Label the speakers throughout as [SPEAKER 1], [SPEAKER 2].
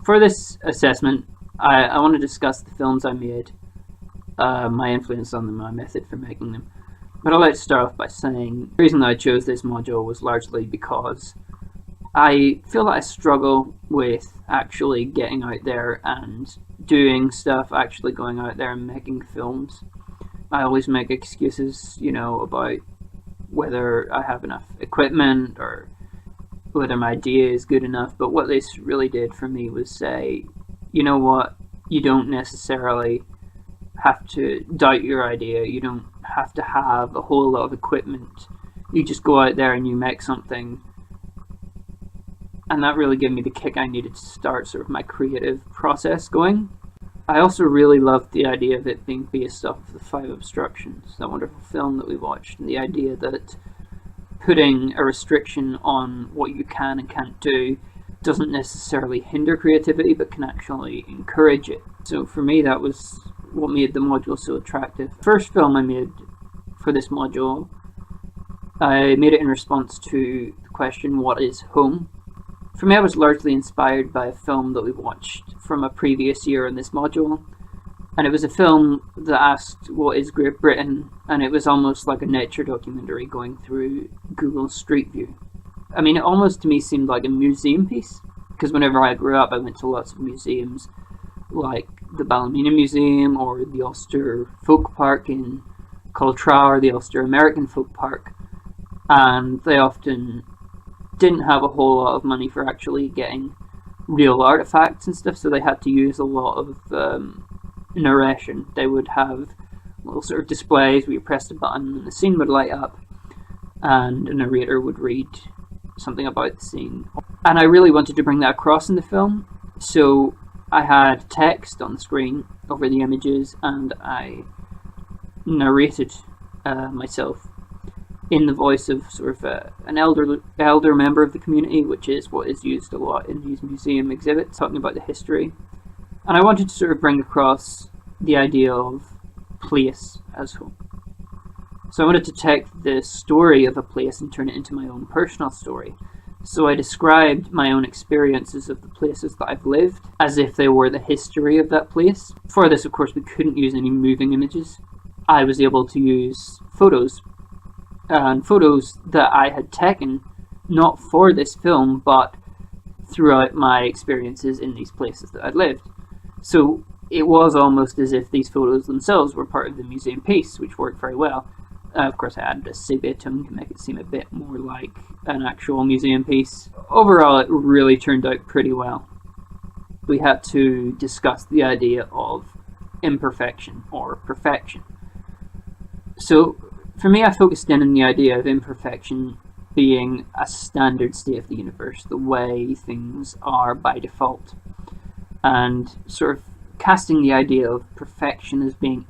[SPEAKER 1] for this assessment, I want to discuss the films I made, my influence on them, my method for making them. But I'd like to start off by saying the reason that I chose this module was largely because I feel that I struggle with actually getting out there and doing stuff, actually going out there and making films. I always make excuses, you know, about whether I have enough equipment or whether my idea is good enough. But what this really did for me was say, you know what, you don't necessarily have to doubt your idea. You don't have to have a whole lot of equipment. You just go out there and you make something. And that really gave me the kick I needed to start sort of my creative process going. I also really loved the idea of it being based off of the 5 Obstructions, that wonderful film that we watched, and the idea that putting a restriction on what you can and can't do doesn't necessarily hinder creativity, but can actually encourage it. So for me, that was what made the module so attractive. First film I made for this module, I made it in response to the question, what is home? For me, I was largely inspired by a film that we watched from a previous year in this module, and it was a film that asked what is Great Britain, and it was almost like a nature documentary going through Google Street View. I mean, it almost to me seemed like a museum piece, because whenever I grew up I went to lots of museums like the Ballymena Museum or the Ulster Folk Park in Coltra or the Ulster American Folk Park, and they often didn't have a whole lot of money for actually getting real artifacts and stuff, so they had to use a lot of narration. They would have little sort of displays where you pressed a button and the scene would light up and a narrator would read something about the scene. And I really wanted to bring that across in the film, so I had text on the screen over the images and I narrated myself in the voice of sort of an elder member of the community, which is what is used a lot in these museum exhibits, talking about the history. And I wanted to sort of bring across the idea of place as home. So I wanted to take the story of a place and turn it into my own personal story. So I described my own experiences of the places that I've lived as if they were the history of that place. For this, of course, we couldn't use any moving images. I was able to use photos, and photos that I had taken not for this film but throughout my experiences in these places that I'd lived. So it was almost as if these photos themselves were part of the museum piece, which worked very well. Of course I added a sepia tone to make it seem a bit more like an actual museum piece. Overall it really turned out pretty well. We had to discuss the idea of imperfection or perfection. So for me, I focused in on the idea of imperfection being a standard state of the universe, the way things are by default, and sort of casting the idea of perfection as being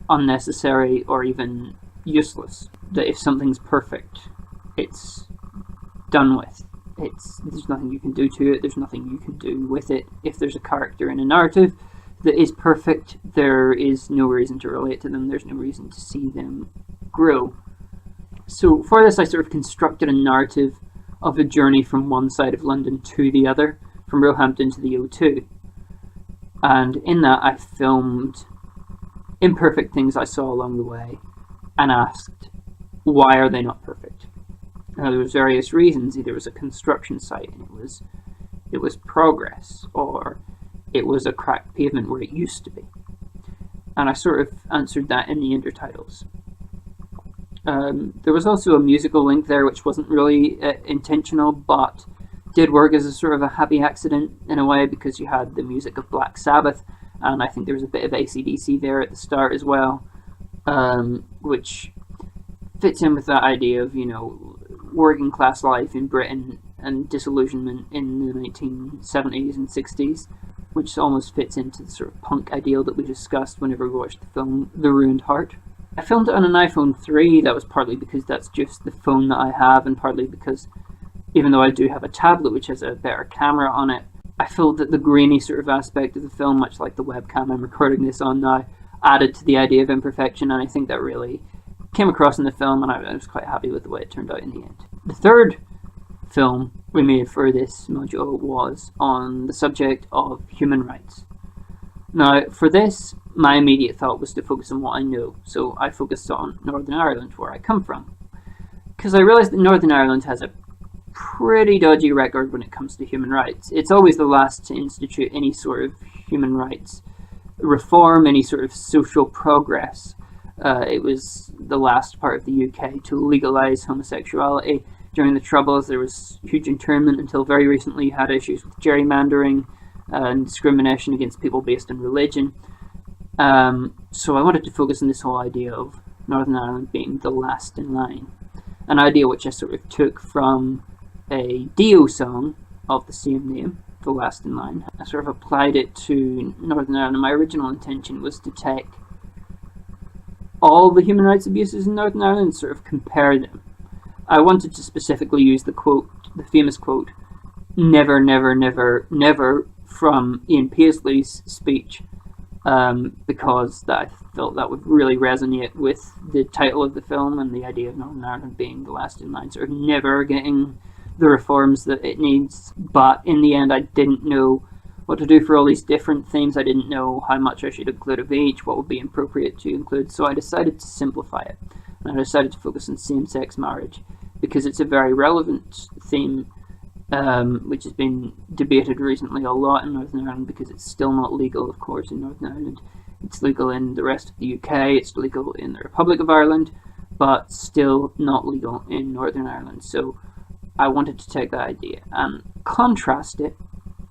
[SPEAKER 1] unnecessary or even useless. That if something's perfect, it's done with. There's nothing you can do to it, there's nothing you can do with it. If there's a character in a narrative that is perfect, there is no reason to relate to them, there's no reason to see them grow. So for this I sort of constructed a narrative of a journey from one side of London to the other, from Roehampton to the O2. And in that I filmed imperfect things I saw along the way and asked, why are they not perfect? Now there was various reasons. Either it was a construction site and it was progress, or it was a cracked pavement where it used to be. And I sort of answered that in the intertitles. There was also a musical link there which wasn't really intentional, but did work as a sort of a happy accident in a way, because you had the music of Black Sabbath, and I think there was a bit of AC/DC there at the start as well, which fits in with that idea of, you know, working class life in Britain and disillusionment in the 1970s and 60s, which almost fits into the sort of punk ideal that we discussed whenever we watched the film The Ruined Heart. I filmed it on an iPhone 3, that was partly because that's just the phone that I have, and partly because even though I do have a tablet which has a better camera on it, I felt that the grainy sort of aspect of the film, much like the webcam I'm recording this on now, added to the idea of imperfection, and I think that really came across in the film, and I was quite happy with the way it turned out in the end. The third film we made for this module was on the subject of human rights. Now, for this, my immediate thought was to focus on what I know, so I focused on Northern Ireland, where I come from. Because I realised that Northern Ireland has a pretty dodgy record when it comes to human rights. It's always the last to institute any sort of human rights reform, any sort of social progress. It was the last part of the UK to legalise homosexuality. During the Troubles, there was huge internment. Until very recently, you had issues with gerrymandering and discrimination against people based on religion. So I wanted to focus on this whole idea of Northern Ireland being the last in line. An idea which I sort of took from a Dio song of the same name, The Last in Line. I sort of applied it to Northern Ireland. My original intention was to take all the human rights abuses in Northern Ireland and sort of compare them. I wanted to specifically use the quote, the famous quote, "Never, never, never, never," from Ian Paisley's speech, because I felt that would really resonate with the title of the film and the idea of Northern Ireland being the last in line, sort of never getting the reforms that it needs. But in the end, I didn't know what to do for all these different themes. I didn't know how much I should include of each, what would be appropriate to include, so I decided to simplify it. And I decided to focus on same-sex marriage, because it's a very relevant theme, which has been debated recently a lot in Northern Ireland, because it's still not legal, of course, in Northern Ireland. It's legal in the rest of the UK, it's legal in the Republic of Ireland, but still not legal in Northern Ireland. So I wanted to take that idea and contrast it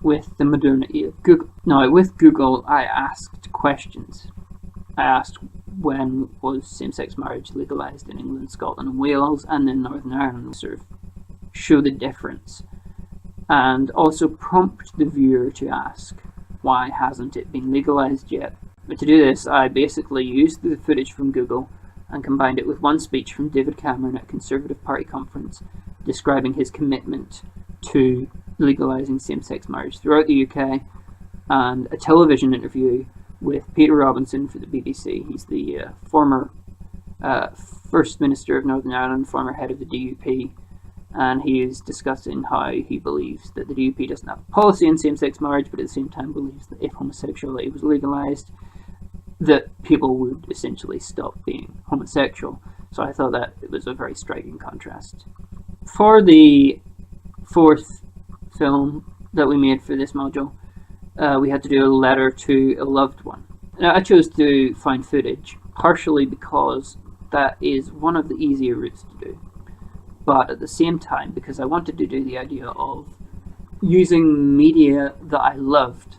[SPEAKER 1] with the modernity of Google. Now, with Google, I asked questions. I asked, when was same-sex marriage legalised in England, Scotland and Wales, and in Northern Ireland? Sort of show the difference, and also prompt the viewer to ask, why hasn't it been legalised yet? But to do this, I basically used the footage from Google and combined it with one speech from David Cameron at a Conservative Party conference describing his commitment to legalising same-sex marriage throughout the UK, and a television interview with Peter Robinson for the BBC. He's the former First Minister of Northern Ireland, former head of the DUP, and he is discussing how he believes that the DUP doesn't have a policy on same-sex marriage, but at the same time believes that if homosexuality was legalised, that people would essentially stop being homosexual. So I thought that it was a very striking contrast. For the fourth film that we made for this module, we had to do a letter to a loved one. Now, I chose to find footage partially because that is one of the easier routes to do, but at the same time because I wanted to do the idea of using media that I loved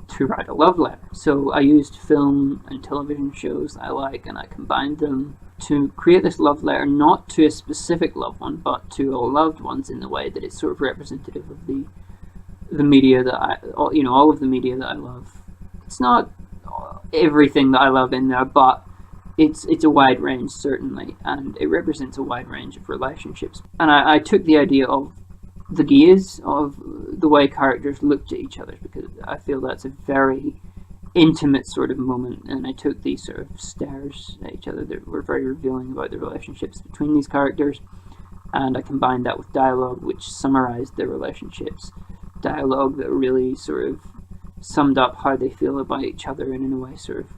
[SPEAKER 1] to write a love letter. So I used film and television shows that I like, and I combined them to create this love letter, not to a specific loved one, but to all loved ones, in the way that it's sort of representative of the media that all of the media that I love. It's not everything that I love in there, but it's a wide range, certainly, and it represents a wide range of relationships. And I took the idea of the gaze, of the way characters looked at each other, because I feel that's a very intimate sort of moment, and I took these sort of stares at each other that were very revealing about the relationships between these characters, and I combined that with dialogue which summarized their relationships, dialogue that really sort of summed up how they feel about each other, and in a way sort of,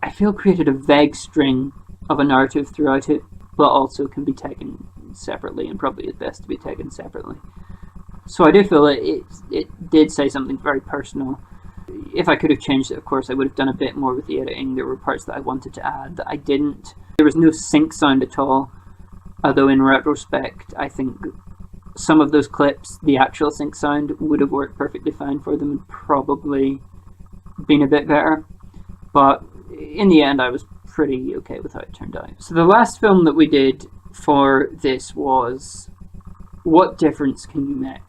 [SPEAKER 1] I feel, created a vague string of a narrative throughout it, but also can be taken separately, and probably is best to be taken separately. So I do feel that it did say something very personal. If I could have changed it, of course, I would have done a bit more with the editing. There were parts that I wanted to add that I didn't. There was no sync sound at all, although in retrospect, I think some of those clips, the actual sync sound would have worked perfectly fine for them and probably been a bit better. But in the end, I was pretty okay with how it turned out. So the last film that we did for this was, what difference can you make?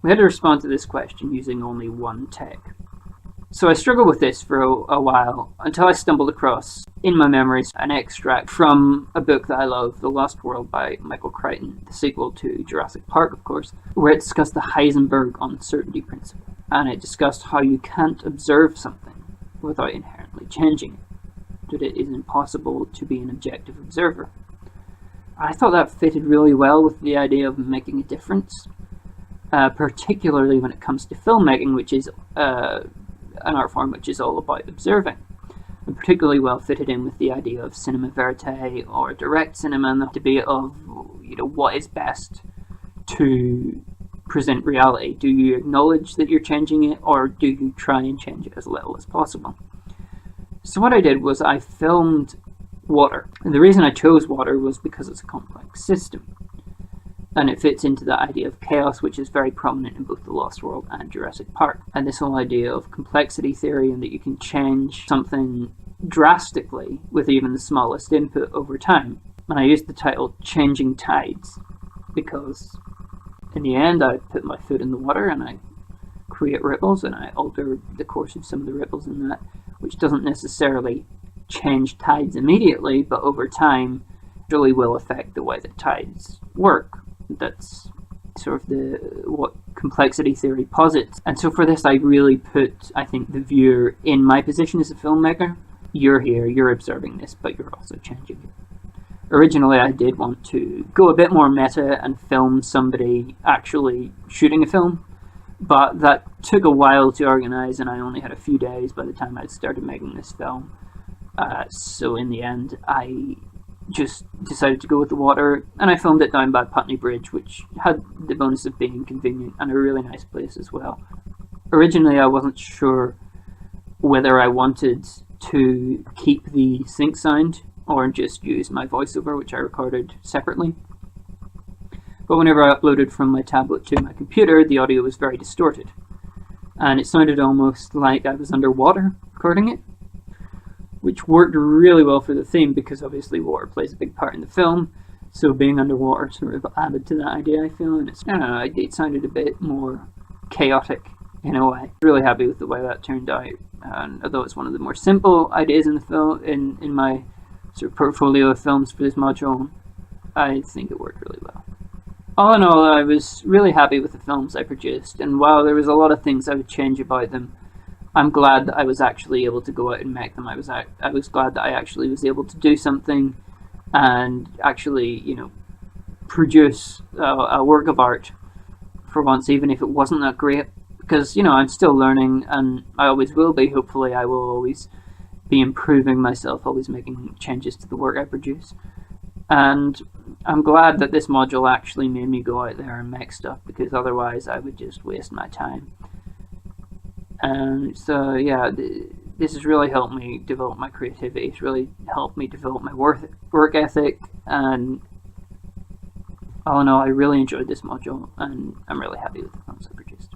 [SPEAKER 1] We had to respond to this question using only one take. So I struggled with this for a while, until I stumbled across, in my memories, an extract from a book that I love, The Lost World by Michael Crichton, the sequel to Jurassic Park, of course, where it discussed the Heisenberg uncertainty principle. And it discussed how you can't observe something without inherently changing it, that it is impossible to be an objective observer. I thought that fitted really well with the idea of making a difference. particularly when it comes to filmmaking, which is an art form which is all about observing, and particularly well fitted in with the idea of cinema verite or direct cinema, and the debate of, you know, what is best to present reality. Do you acknowledge that you're changing it, or do you try and change it as little as possible? So what I did was I filmed water, and the reason I chose water was because it's a complex system, and it fits into that idea of chaos, which is very prominent in both The Lost World and Jurassic Park. And this whole idea of complexity theory, and that you can change something drastically with even the smallest input over time. And I used the title Changing Tides because in the end I put my foot in the water and I create ripples, and I alter the course of some of the ripples in that, which doesn't necessarily change tides immediately, but over time really will affect the way that tides work. That's sort of what complexity theory posits. And so for this I really put, I think, the viewer in my position as a filmmaker. You're here, you're observing this, but you're also changing it. Originally I did want to go a bit more meta and film somebody actually shooting a film, but that took a while to organize, and I only had a few days by the time I'd started making this film. So in the end I just decided to go with the water, and I filmed it down by Putney Bridge, which had the bonus of being convenient and a really nice place as well. Originally I wasn't sure whether I wanted to keep the sync sound or just use my voiceover, which I recorded separately. But whenever I uploaded from my tablet to my computer, the audio was very distorted, and it sounded almost like I was underwater recording it, which worked really well for the theme because obviously water plays a big part in the film, so being underwater sort of added to that idea, I feel, and I don't know, it sounded a bit more chaotic in a way. Really happy with the way that turned out, and although it's one of the more simple ideas in the film, in my sort of portfolio of films for this module, I think it worked really well. All in all, I was really happy with the films I produced, and while there was a lot of things I would change about them, I'm glad that I was actually able to go out and make them. I was glad that I actually was able to do something and actually, you know, produce a work of art for once, even if it wasn't that great. Because, you know, I'm still learning, and I always will be. Hopefully I will always be improving myself, always making changes to the work I produce. And I'm glad that this module actually made me go out there and make stuff, because otherwise I would just waste my time. And so yeah, this has really helped me develop my creativity. It's really helped me develop my work ethic, and all in all, I really enjoyed this module, and I'm really happy with the films I produced.